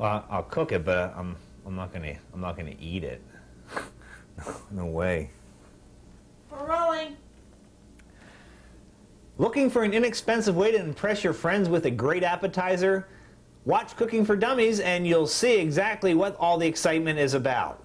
Well, I'll cook it, but I'm not gonna eat it. No way. We're rolling. Looking for an inexpensive way to impress your friends with a great appetizer? Watch Cooking for Dummies and you'll see exactly what all the excitement is about.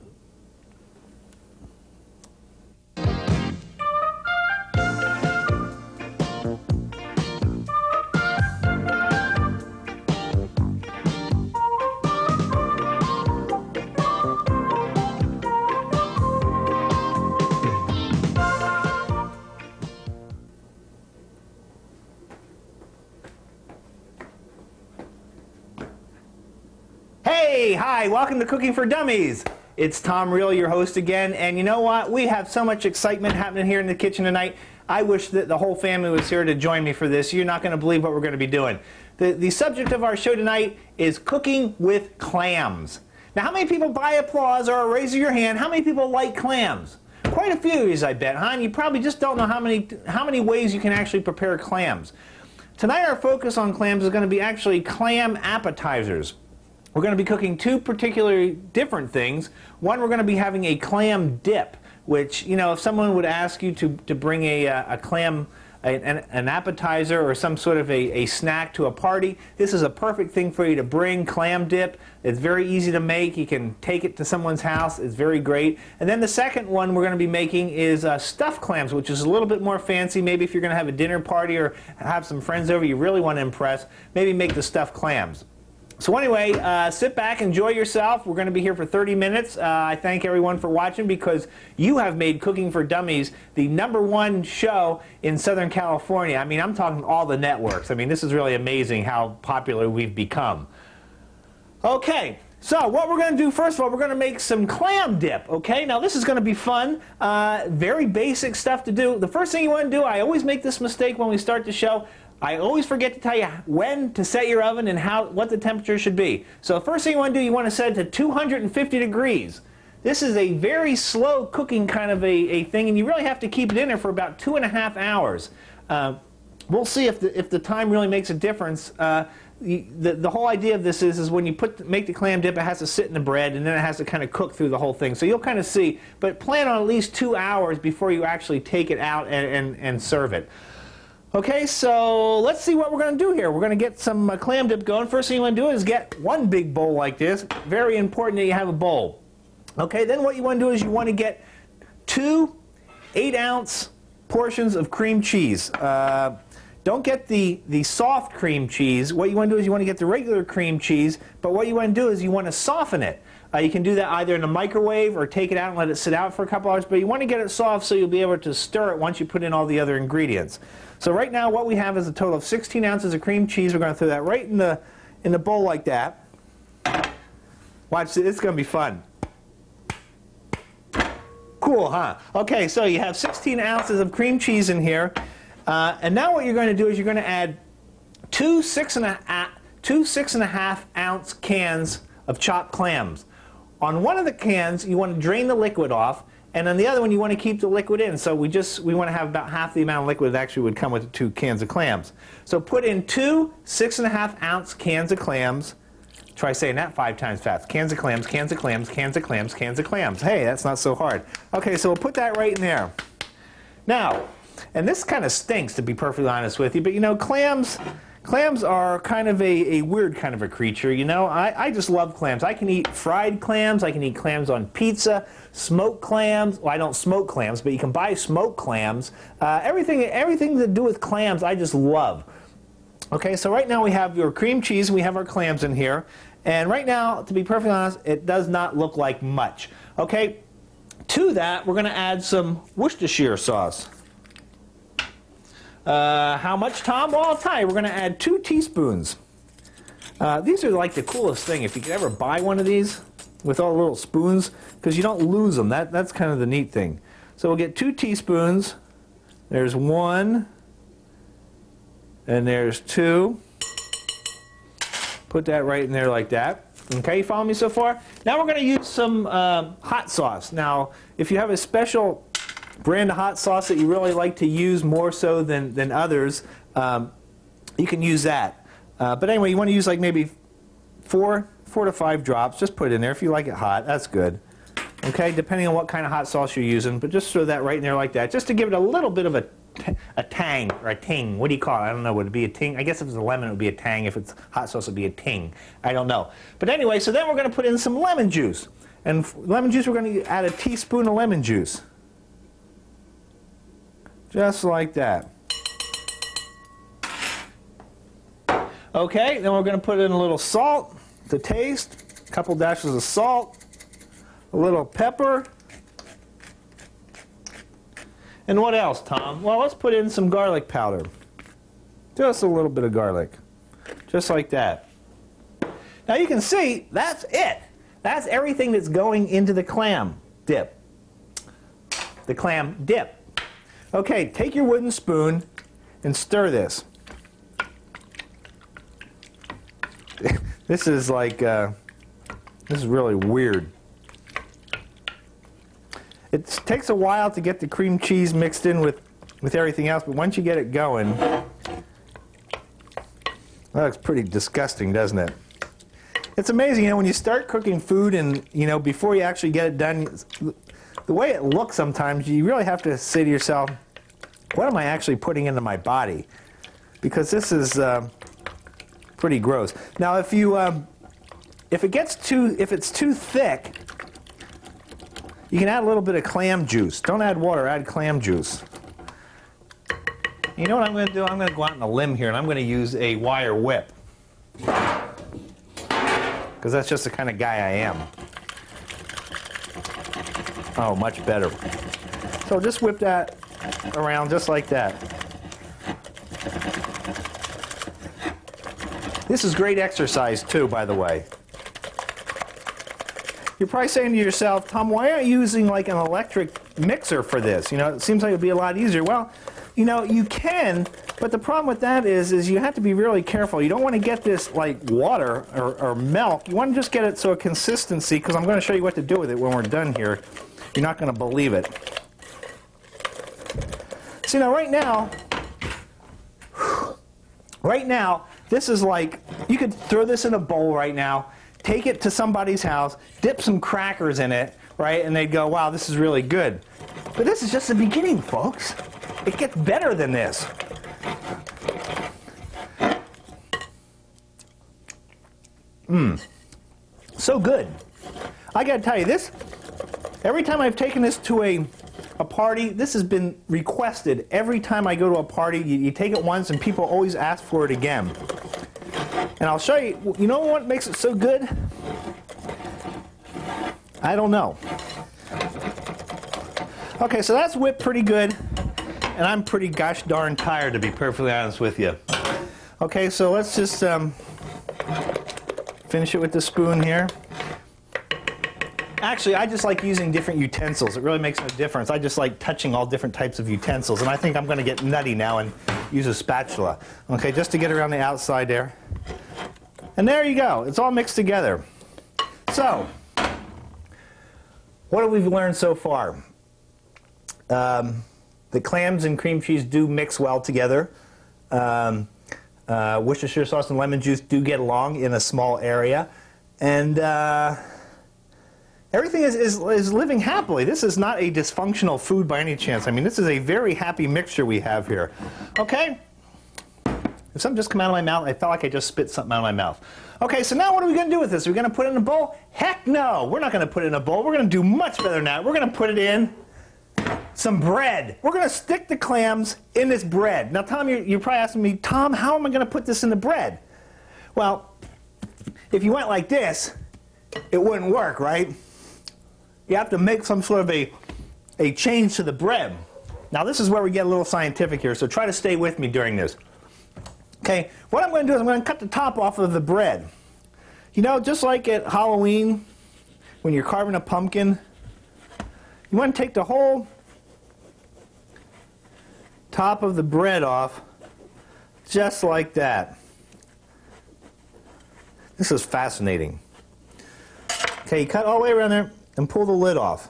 Hey, hi, welcome to Cooking for Dummies. It's Tom Reel, your host again, and you know what? We have so much excitement happening here in the kitchen tonight. I wish that the whole family was here to join me for this. You're not going to believe what we're going to be doing. The subject of our show tonight is cooking with clams. Now, how many people, by applause or a raise of your hand, how many people like clams? Quite a few of you, I bet, huh? And you probably just don't know how many ways you can actually prepare clams. Tonight, our focus on clams is going to be actually clam appetizers. We're going to be cooking two particularly different things. One, we're going to be having a clam dip, which, you know, if someone would ask you to bring a clam, an appetizer or some sort of a snack to a party, this is a perfect thing for you to bring, clam dip. It's very easy to make. You can take it to someone's house. It's very great. And then the second one we're going to be making is stuffed clams, which is a little bit more fancy. Maybe if you're going to have a dinner party or have some friends over you really want to impress, maybe make the stuffed clams. So anyway, sit back, enjoy yourself. We're going to be here for 30 minutes. I thank everyone for watching because you have made Cooking for Dummies the #1 show in Southern California. I mean, I'm talking all the networks. I mean, this is really amazing how popular we've become. Okay, so what we're going to do, first of all, we're going to make some clam dip, okay? Now, this is going to be fun. Very basic stuff to do. The first thing you want to do, I always make this mistake when we start the show, I always forget to tell you when to set your oven and what the temperature should be. So the first thing you want to do, you want to set it to 250 degrees. This is a very slow cooking kind of a thing, and you really have to keep it in there for about 2.5 hours. We'll see if the time really makes a difference. The whole idea of this is when you make the clam dip, it has to sit in the bread, and then it has to kind of cook through the whole thing. So you'll kind of see, but plan on at least 2 hours before you actually take it out and serve it. Okay, so let's see what we're going to do here. We're going to get some clam dip going. First thing you want to do is get one big bowl like this. Very important that you have a bowl. Okay, then what you want to do is you want to get 2 8-ounce portions of cream cheese. Don't get the soft cream cheese. What you want to do is you want to get the regular cream cheese, but what you want to do is you want to soften it. You can do that either in a microwave or take it out and let it sit out for a couple hours, but you want to get it soft so you'll be able to stir it once you put in all the other ingredients. So right now what we have is a total of 16 ounces of cream cheese. We're going to throw that right in the bowl like that. Watch this, it's going to be fun. Cool, huh? Okay, so you have 16 ounces of cream cheese in here. And now what you're going to do is you're going to add two 6.5 ounce cans of chopped clams. On one of the cans, you want to drain the liquid off, and on the other one, you want to keep the liquid in. So we want to have about half the amount of liquid that actually would come with the 2 cans of clams. So put in 2 6.5 ounce cans of clams. Try saying that 5 times fast. Cans of clams, cans of clams, cans of clams, cans of clams. Hey, that's not so hard. Okay, so we'll put that right in there. Now, and this kind of stinks, to be perfectly honest with you, but you know, clams are kind of a weird kind of a creature, you know. I just love clams. I can eat fried clams, I can eat clams on pizza, smoked clams. Well, I don't smoke clams, but you can buy smoked clams. Everything to do with clams I just love. Okay, so right now we have your cream cheese, we have our clams in here, and right now, to be perfectly honest, it does not look like much. Okay, to that we're going to add some Worcestershire sauce. How much, Tom? Well, I'll tell you. We're going to add 2 teaspoons. These are like the coolest thing. If you could ever buy one of these with all the little spoons, because you don't lose them. That's kind of the neat thing. So we'll get 2 teaspoons. There's 1. And there's 2. Put that right in there like that. Okay, you follow me so far? Now we're going to use some hot sauce. Now, if you have a special brand of hot sauce that you really like to use more so than others, you can use that. But anyway, you want to use like maybe 4 4 to 5 drops. Just put it in there if you like it hot. That's good. Okay, depending on what kind of hot sauce you're using, but just throw that right in there like that, just to give it a little bit of a tang or a ting. What do you call it? I don't know. Would it be a ting? I guess if it's a lemon, it would be a tang. If it's hot sauce, it would be a ting. I don't know. But anyway, so then we're going to put in some lemon juice. And lemon juice, we're going to add a teaspoon of lemon juice. Just like that. Okay, then we're going to put in a little salt to taste, a couple dashes of salt, a little pepper. And what else, Tom? Well, let's put in some garlic powder. Just a little bit of garlic. Just like that. Now you can see, that's it. That's everything that's going into the clam dip. The clam dip. Okay, take your wooden spoon and stir this. This is like, this is really weird. It takes a while to get the cream cheese mixed in with everything else, but once you get it going, that looks pretty disgusting, doesn't it? It's amazing, you know, when you start cooking food and, you know, before you actually get it done, the way it looks sometimes, you really have to say to yourself, what am I actually putting into my body? Because this is pretty gross. Now, if it's too thick, you can add a little bit of clam juice. Don't add water, add clam juice. You know what I'm going to do? I'm going to go out on a limb here and I'm going to use a wire whip. Because that's just the kind of guy I am. Oh, much better. So just whip that around just like that. This is great exercise too, by the way. You're probably saying to yourself, Tom, why aren't you using like an electric mixer for this? You know, it seems like it would be a lot easier. Well, you know, you can, but the problem with that is you have to be really careful. You don't want to get this like water or milk. You want to just get it so a consistency, because I'm going to show you what to do with it when we're done here. You're not going to believe it. So, you know, right now, this is like, you could throw this in a bowl right now, take it to somebody's house, dip some crackers in it, right, and they'd go, wow, this is really good. But this is just the beginning, folks. It gets better than this. So good. I got to tell you, this, every time I've taken this to a party, this has been requested. Every time I go to a party, you take it once and people always ask for it again. And I'll show you, you know what makes it so good? I don't know. Okay, so that's whipped pretty good, and I'm pretty gosh darn tired, to be perfectly honest with you. Okay, so let's just finish it with the spoon here. Actually, I just like using different utensils. It really makes no difference. I just like touching all different types of utensils, and I think I'm going to get nutty now and use a spatula. Okay, just to get around the outside there. And there you go. It's all mixed together. So, what have we learned so far? The clams and cream cheese do mix well together. Worcestershire sauce and lemon juice do get along in a small area. And everything is living happily. This is not a dysfunctional food by any chance. I mean, this is a very happy mixture we have here. Okay? If something just came out of my mouth, I felt like I just spit something out of my mouth. Okay, so now what are we going to do with this? Are we going to put it in a bowl? Heck no! We're not going to put it in a bowl. We're going to do much better than that. We're going to put it in some bread. We're going to stick the clams in this bread. Now, Tom, you're probably asking me, Tom, how am I going to put this in the bread? Well, if you went like this, it wouldn't work, right? You have to make some sort of a change to the bread. Now, this is where we get a little scientific here, so try to stay with me during this. Okay, what I'm going to do is I'm going to cut the top off of the bread. You know, just like at Halloween, when you're carving a pumpkin, you want to take the whole top of the bread off, just like that. This is fascinating. Okay, you cut all the way around there and pull the lid off.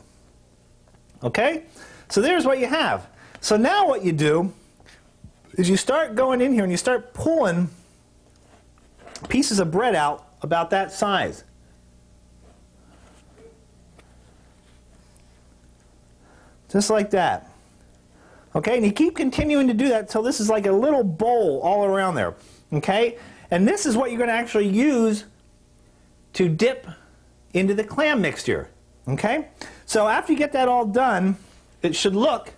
Okay? So there's what you have. So now what you do is you start going in here and you start pulling pieces of bread out about that size. Just like that. Okay, and you keep continuing to do that until this is like a little bowl all around there. Okay, and this is what you're going to actually use to dip into the clam mixture. Okay, so after you get that all done, it should look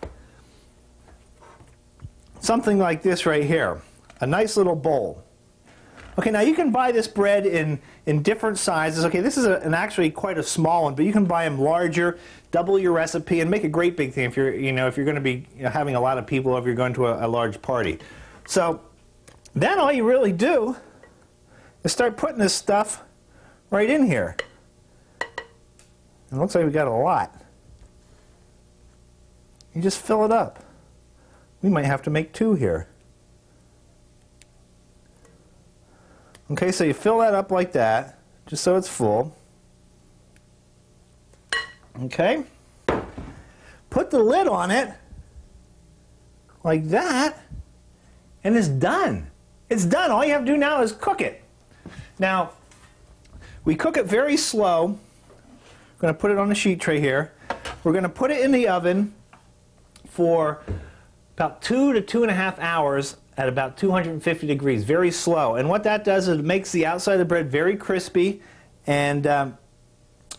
something like this right here. A nice little bowl. Okay, now you can buy this bread in different sizes. Okay, this is actually quite a small one, but you can buy them larger, double your recipe, and make a great big thing if you're going to be having a lot of people over, you're going to a large party. So then all you really do is start putting this stuff right in here. It looks like we got a lot. You just fill it up. We might have to make 2 here. Okay, so you fill that up like that, just so it's full. Okay. Put the lid on it, like that, and it's done. It's done. All you have to do now is cook it. Now, we cook it very slow. I'm going to put it on the sheet tray here. We're going to put it in the oven for about 2 to 2.5 hours at about 250 degrees, very slow. And what that does is it makes the outside of the bread very crispy, and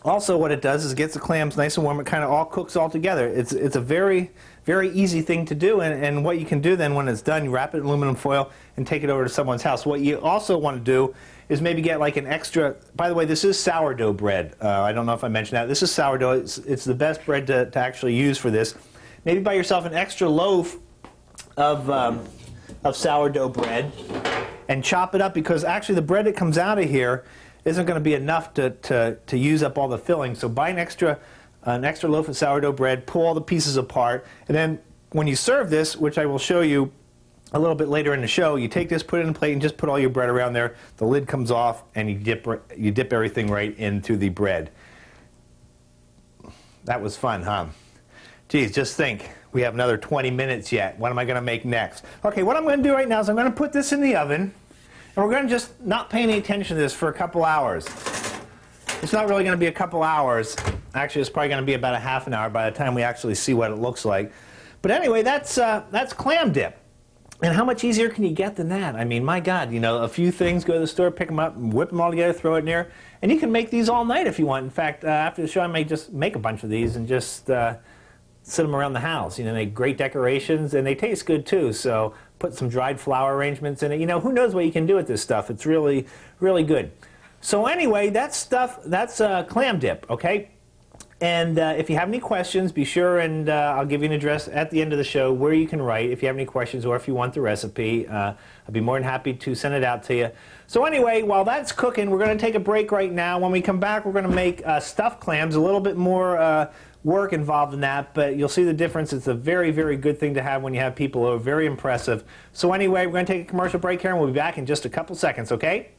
also what it does is it gets the clams nice and warm. It kind of all cooks all together. It's a very, very easy thing to do, and what you can do then when it's done, you wrap it in aluminum foil and take it over to someone's house. What you also want to do is maybe get like an extra, by the way, this is sourdough bread. I don't know if I mentioned that. This is sourdough. It's the best bread to actually use for this. Maybe buy yourself an extra loaf of sourdough bread and chop it up, because actually the bread that comes out of here isn't going to be enough to use up all the filling. So buy an extra loaf of sourdough bread, pull all the pieces apart, and then when you serve this, which I will show you a little bit later in the show, you take this, put it in a plate, and just put all your bread around there. The lid comes off, and you dip everything right into the bread. That was fun, huh? Geez, just think. We have another 20 minutes yet. What am I going to make next? Okay, what I'm going to do right now is I'm going to put this in the oven, and we're going to just not pay any attention to this for a couple hours. It's not really going to be a couple hours. Actually, it's probably going to be about a half an hour by the time we actually see what it looks like. But anyway, that's clam dip. And how much easier can you get than that? I mean, my God, a few things, go to the store, pick them up, whip them all together, throw it in there. And you can make these all night if you want. In fact, after the show, I may just make a bunch of these and just sit them around the house. They make great decorations, and they taste good too. So put some dried flower arrangements in it. Who knows what you can do with this stuff. It's really, really good. So anyway, that's clam dip, okay? And if you have any questions, be sure and I'll give you an address at the end of the show where you can write if you have any questions, or if you want the recipe. I'll be more than happy to send it out to you. So anyway, while that's cooking, we're going to take a break right now. When we come back, we're going to make stuffed clams. A little bit more work involved in that, but you'll see the difference. It's a very, very good thing to have when you have people over. Very impressive. So anyway, we're going to take a commercial break here, and we'll be back in just a couple seconds, okay?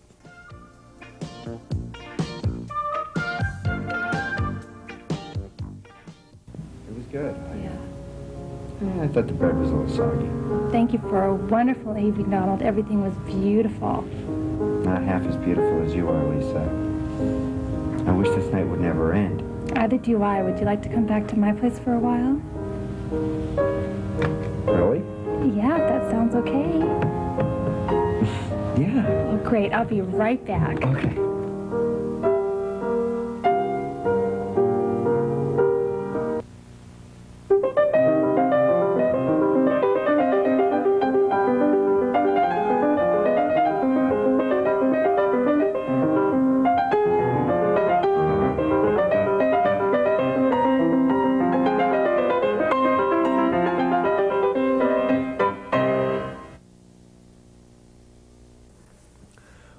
Good. Yeah. I thought the bread was a little soggy. Thank you for a wonderful evening, Donald. Everything was beautiful. Not half as beautiful as you are, Lisa. I wish this night would never end. Either do I. Would you like to come back to my place for a while? Really? Yeah, if that sounds okay. Yeah. Oh, great. I'll be right back. Okay.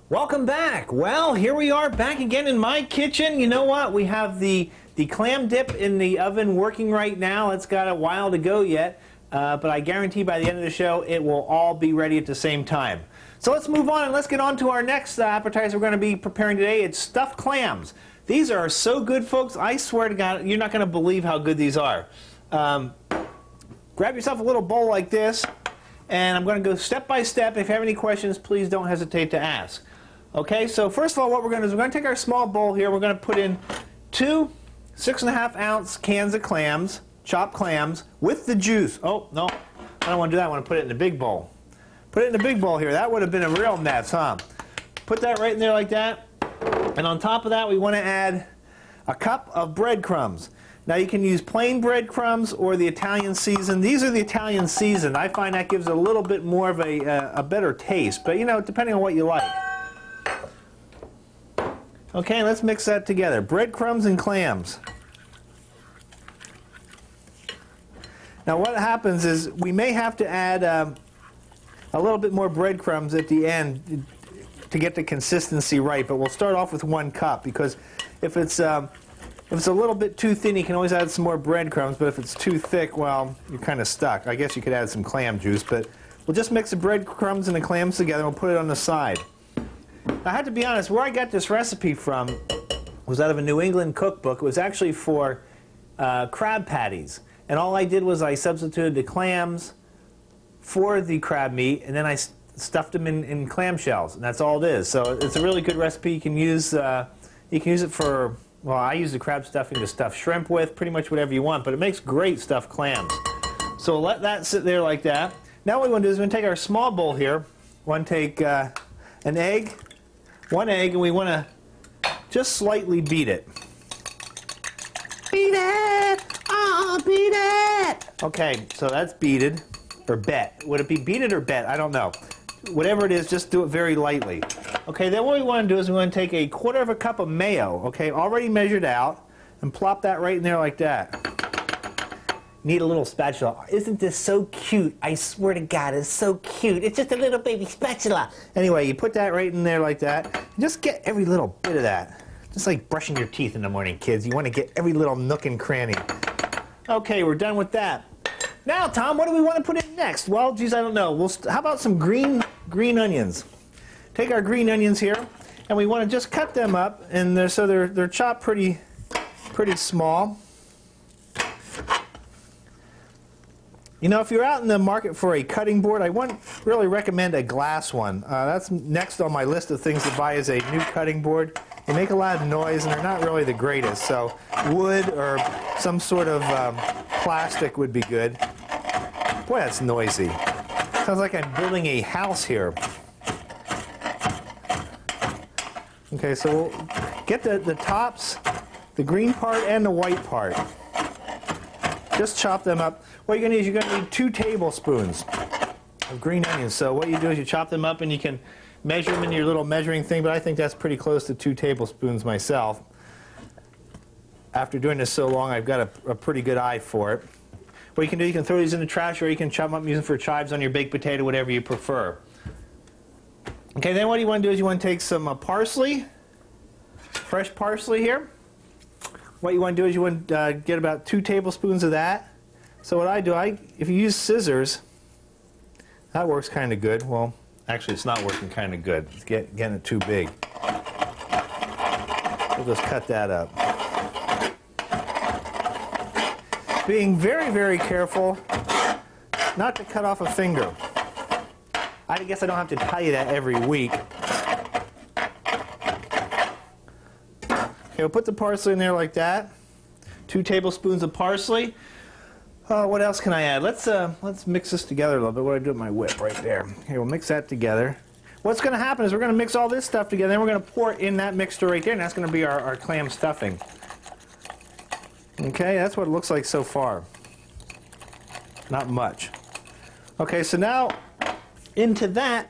Welcome back. Well, here we are back again in my kitchen. You know what? We have the clam dip in the oven working right now. It's got a while to go yet, but I guarantee by the end of the show it will all be ready at the same time. So let's move on and let's get on to our next appetizer we're going to be preparing today. It's stuffed clams. These are so good, folks. I swear to God, you're not going to believe how good these are. Grab yourself a little bowl like this, and I'm going to go step by step. If you have any questions, please don't hesitate to ask. Okay, so first of all, what we're going to do is we're going to take our small bowl here. We're going to put in 2 6.5-ounce cans of clams, chopped clams, with the juice. Oh, no, I don't want to do that. I want to put it in the big bowl. Put it in the big bowl here. That would have been a real mess, huh? Put that right in there like that. And on top of that, we want to add a cup of breadcrumbs. Now you can use plain breadcrumbs or the Italian seasoned. These are the Italian seasoned. I find that gives it a little bit more of a better taste, but you know, depending on what you like. Okay, let's mix that together. Breadcrumbs and clams. Now what happens is we may have to add a little bit more breadcrumbs at the end to get the consistency right, but we'll start off with 1 cup because if it's a little bit too thin, you can always add some more breadcrumbs, but if it's too thick, well, you're kind of stuck. I guess you could add some clam juice, but we'll just mix the breadcrumbs and the clams together and we'll put it on the side. Now, I have to be honest, where I got this recipe from was out of a New England cookbook. It was actually for crab patties, and all I did was I substituted the clams for the crab meat, and then I stuffed them in clam shells, and that's all it is. So it's a really good recipe. You can use it for, well, I use the crab stuffing to stuff shrimp with, pretty much whatever you want, but it makes great stuffed clams. So we'll let that sit there like that. Now what we want to do is we're going to take our small bowl here. We want to take an egg, 1 egg, and we want to just slightly beat it. Beat it! Oh, beat it! Okay, so that's beated, or bet. Would it be beated or bet? I don't know. Whatever it is, just do it very lightly. Okay, then what we want to do is we want to take a 1/4 cup of mayo, okay, already measured out, and plop that right in there like that. Need a little spatula. Isn't this so cute? I swear to God, it's so cute. It's just a little baby spatula. Anyway, you put that right in there like that. And just get every little bit of that. Just like brushing your teeth in the morning, kids. You want to get every little nook and cranny. Okay, we're done with that. Now, Tom, what do we want to put in next? Well, geez, I don't know. How about some green onions? Take our green onions here, and we want to just cut them up, and they're chopped pretty small. You know, if you're out in the market for a cutting board, I wouldn't really recommend a glass one. That's next on my list of things to buy is a new cutting board. They make a lot of noise, and they're not really the greatest. So wood or some sort of plastic would be good. Boy, that's noisy. Sounds like I'm building a house here. Okay, so we'll get the tops, the green part and the white part. Just chop them up. What you're going to need is you're going to need 2 tablespoons of green onions. So what you do is you chop them up, and you can measure them in your little measuring thing, but I think that's pretty close to 2 tablespoons myself. After doing this so long, I've got a pretty good eye for it. What you can do, you can throw these in the trash, or you can chop them up using for chives on your baked potato, whatever you prefer. Okay, then what you want to do is you want to take some parsley, fresh parsley here. What you want to do is you want to get about 2 tablespoons of that. So what I do, if you use scissors, that works kind of good. Well, actually it's not working kind of good. It's getting it too big. We'll just cut that up. Being very, very careful not to cut off a finger. I guess I don't have to tell you that every week. Okay, we'll put the parsley in there like that. 2 tablespoons of parsley. What else can I add? Let's mix this together a little bit. What do I do with my whip right there? Okay, we'll mix that together. What's going to happen is we're going to mix all this stuff together, then we're going to pour it in that mixture right there, and that's going to be our clam stuffing. Okay, that's what it looks like so far. Not much. Okay, so now into that,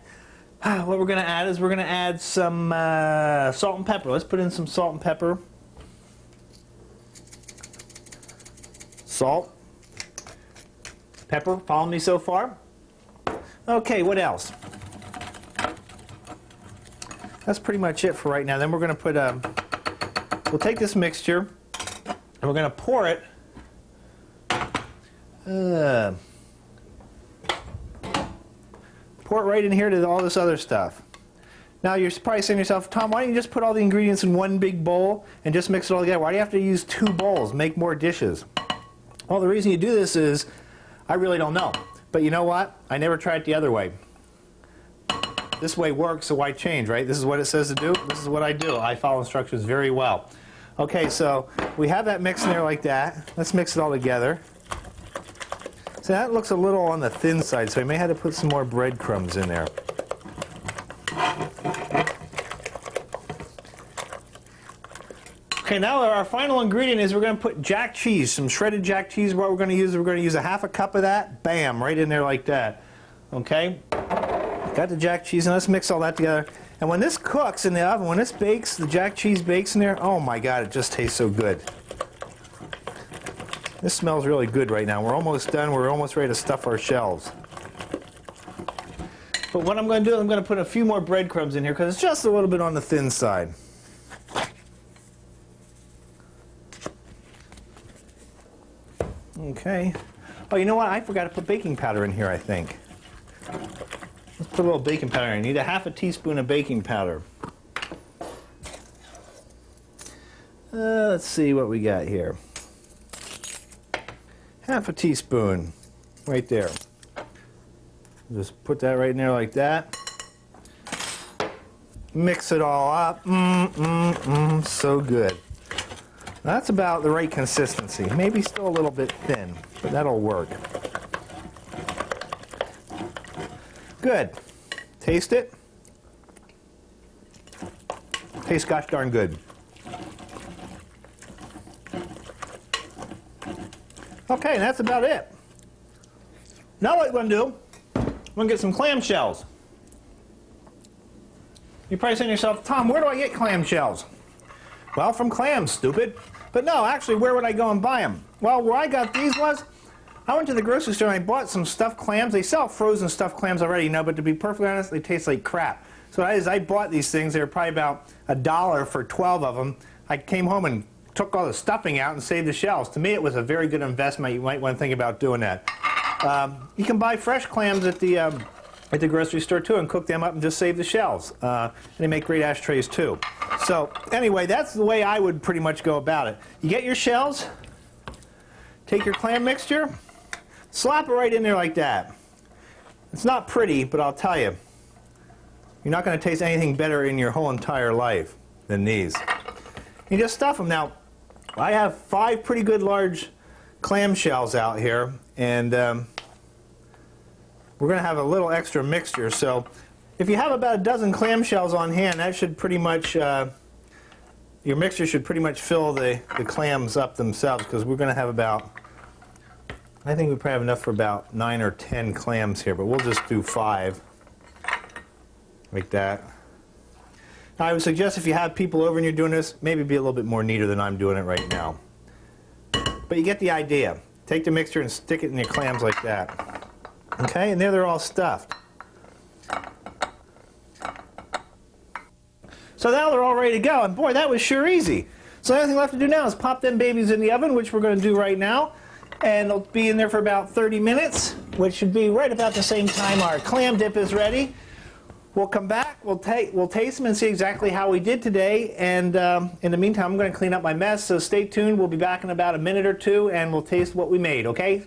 what we're going to add is we're going to add some salt and pepper. Let's put in some salt and pepper. Salt. Pepper, follow me so far? Okay, what else? That's pretty much it for right now. Then we're going to put we'll take this mixture and we're going to pour it right in here to all this other stuff. Now you're probably saying to yourself, Tom, why don't you just put all the ingredients in one big bowl and just mix it all together? Why do you have to use 2 bowls, make more dishes? Well, the reason you do this is I really don't know. But you know what? I never tried it the other way. this way works, so why change, right? This is what it says to do. This is what I do. I follow instructions very well. Okay, so we have that mix in there like that. Let's mix it all together. So that looks a little on the thin side, so I may have to put some more breadcrumbs in there. Okay, now our final ingredient is we're going to put jack cheese, some shredded jack cheese. What we're going to use a half a cup of that. Bam, right in there like that. Okay, got the jack cheese, and let's mix all that together. And when this cooks in the oven, when this bakes, the jack cheese bakes in there, oh my God, it just tastes so good. This smells really good right now. We're almost done. We're almost ready to stuff our shells. But what I'm going to do, I'm going to put a few more breadcrumbs in here because it's just a little bit on the thin side. Okay. Oh, you know what? I forgot to put baking powder in here, I think. Let's put a little baking powder in. I need a half a teaspoon of baking powder. Let's see what we got here. Half a teaspoon. Right there. Just put that right in there like that. Mix it all up. So good. That's about the right consistency. Maybe still a little bit thin, but that'll work. Good. Taste it. Tastes gosh darn good. Okay, that's about it. Now what we're going to do, we're going to get some clam shells. You're probably saying to yourself, Tom, where do I get clam shells? Well, from Clams, stupid. But no, actually, where would I go and buy them? Well, where I got these was, I went to the grocery store and I bought some stuffed clams. They sell frozen stuffed clams already, you know, but to be perfectly honest, they taste like crap. So I bought these things. They were probably about $1 for 12 of them. I came home and took all the stuffing out and saved the shells. To me, it was a very good investment. You might want to think about doing that. You can buy fresh clams at the grocery store too and cook them up and just save the shells. And they make great ashtrays too. So anyway, that's the way I would pretty much go about it. You get your shells, take your clam mixture, slap it right in there like that. It's not pretty, but I'll tell you, you're not going to taste anything better in your whole entire life than these. You just stuff them. Now, I have 5 pretty good large clam shells out here, and we're going to have a little extra mixture. So if you have about a dozen clam shells on hand, that should pretty much, your mixture should pretty much fill the clams up themselves, because we're going to have about, I think we probably have enough for about 9 or 10 clams here, but we'll just do 5, like that. Now, I would suggest if you have people over and you're doing this, maybe be a little bit more neater than I'm doing it right now. But you get the idea. Take the mixture and stick it in your clams like that. Okay, and there they're all stuffed. So now they're all ready to go, and boy, that was sure easy. So the only thing left to do now is pop them babies in the oven, which we're going to do right now. And it'll be in there for about 30 minutes, which should be right about the same time our clam dip is ready. We'll come back, we'll taste them and see exactly how we did today. And in the meantime, I'm going to clean up my mess, so stay tuned. We'll be back in about a minute or two, and we'll taste what we made, okay?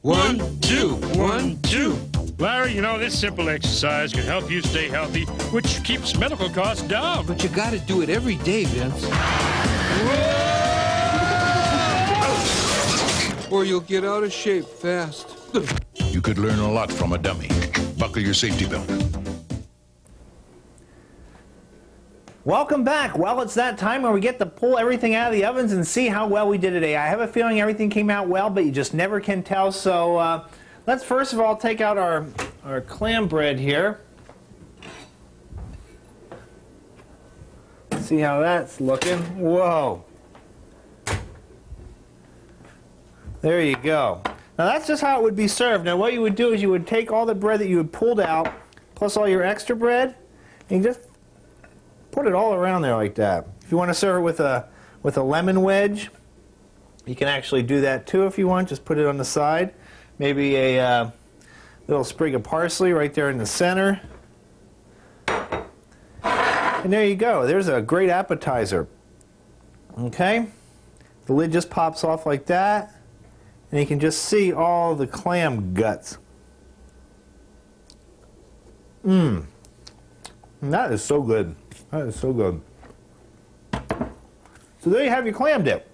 One, two, 1, 2. Larry, you know, this simple exercise can help you stay healthy, which keeps medical costs down. But you gotta do it every day, Vince. Or you'll get out of shape fast. You could learn a lot from a dummy. Buckle your safety belt. Welcome back. Well, it's that time where we get to pull everything out of the ovens and see how well we did today. I have a feeling everything came out well, but you just never can tell. So let's first of all take out our clam bread here. See how that's looking. Whoa. There you go. Now that's just how it would be served. Now what you would do is you would take all the bread that you had pulled out, plus all your extra bread, and you just put it all around there like that. If you want to serve it with a lemon wedge, you can actually do that too if you want. Just put it on the side. Maybe a little sprig of parsley right there in the center. And there you go. There's a great appetizer. Okay? The lid just pops off like that. And you can just see all the clam guts. Mmm. That is so good. That is so good. So there you have your clam dip.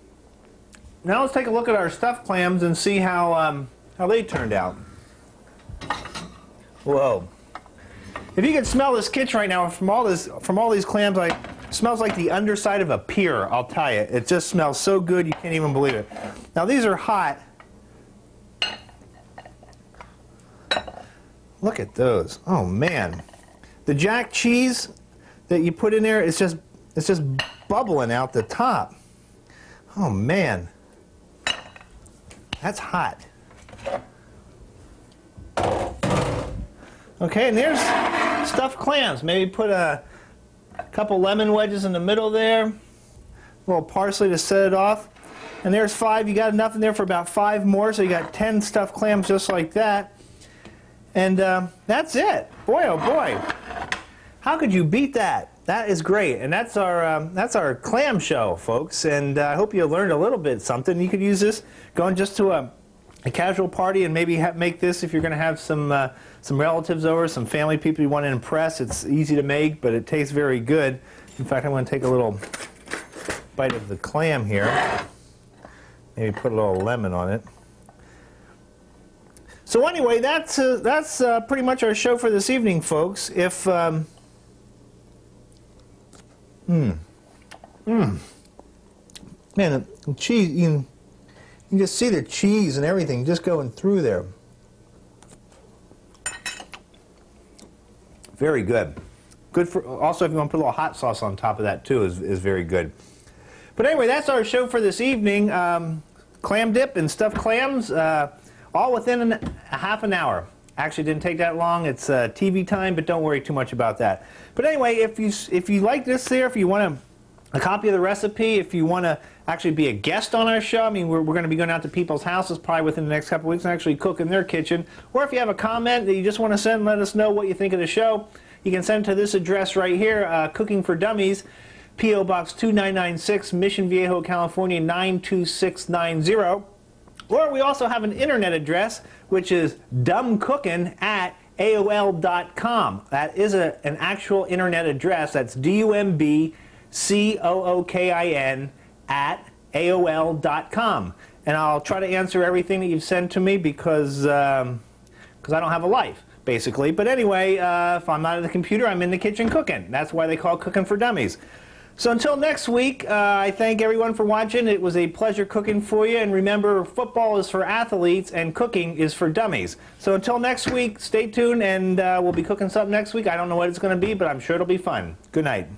Now let's take a look at our stuffed clams and see how they turned out. Whoa. If you can smell this kitchen right now from all these clams, it smells like the underside of a pier, I'll tell you. It just smells so good you can't even believe it. Now these are hot. Look at those. Oh man. The jack cheese that you put in there is just bubbling out the top. Oh man. That's hot. Okay, and there's stuffed clams. Maybe put a couple lemon wedges in the middle there. A little parsley to set it off. And there's 5. You got enough in there for about 5 more, so you got 10 stuffed clams just like that. And that's it. Boy, oh boy. How could you beat that? That is great. And that's our clam show, folks. And I hope you learned a little bit something. You could use this going just to a casual party and maybe make this if you're going to have some relatives over, some family people you want to impress. It's easy to make, but it tastes very good. In fact, I'm going to take a little bite of the clam here. Maybe put a little lemon on it. So anyway, that's pretty much our show for this evening, folks. If man, the cheese, you can just see the cheese and everything just going through there. Very good. Good for, also if you want to put a little hot sauce on top of that too is very good. But anyway, that's our show for this evening. Clam dip and stuffed clams, all within a half an hour. Actually didn't take that long. It's TV time, but don't worry too much about that. But anyway, if you like this there, if you want a copy of the recipe, if you want to actually be a guest on our show, I mean, we're going to be going out to people's houses probably within the next couple of weeks and actually cook in their kitchen. Or if you have a comment that you just want to send, let us know what you think of the show. You can send to this address right here, Cooking for Dummies, P.O. Box 2996, Mission Viejo, California 92690. Or we also have an internet address, which is dumbcookin@AOL.com. That is an actual internet address. That's DUMBCOOKIN@AOL.com. And I'll try to answer everything that you've sent to me because I don't have a life, basically. But anyway, if I'm not at the computer, I'm in the kitchen cooking. That's why they call it Cooking for Dummies. So until next week, I thank everyone for watching. It was a pleasure cooking for you. And remember, football is for athletes and cooking is for dummies. So until next week, stay tuned and we'll be cooking something next week. I don't know what it's going to be, but I'm sure it'll be fun. Good night.